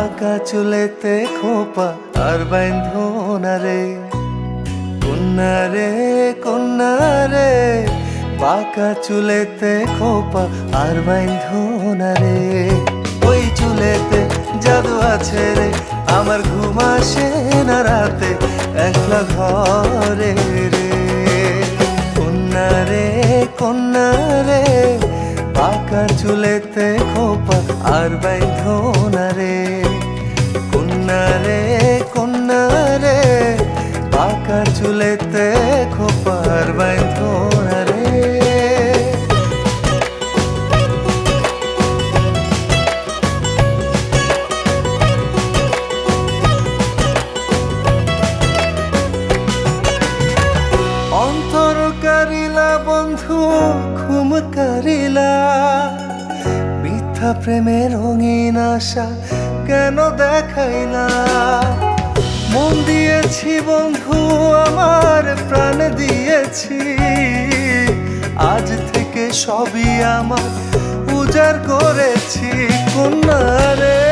বাঁকা চুলেতে খোপা আর বাইন্ধো না রে, কন্যা রে কন্যা রে। বাঁকা চুলেতে খোপা আর বাইন্ধো না রে, ওই চুলেতে জাদু আছে রে, আমার ঘুম আসে না রাতে একলা ঘরে রে। কন্যা রে কন্যা রে, বাঁকা চুলেতে খোপা আর বাইন্ধো না রে, কন্যা রে কন্যা রে। বাঁকা চুলেতে খোপা আর বাইন্ধো না রে। অন্তর কারিলা বন্ধু ঘুম কারিলা, মিথ্যা প্রেমের রঙিন আশা কেন দেখাইলা। মন দিয়েছি বন্ধু আমার প্রাণ দিয়েছি, আজ থেকে সবই আমার উজাড় করেছি। কন্যা রে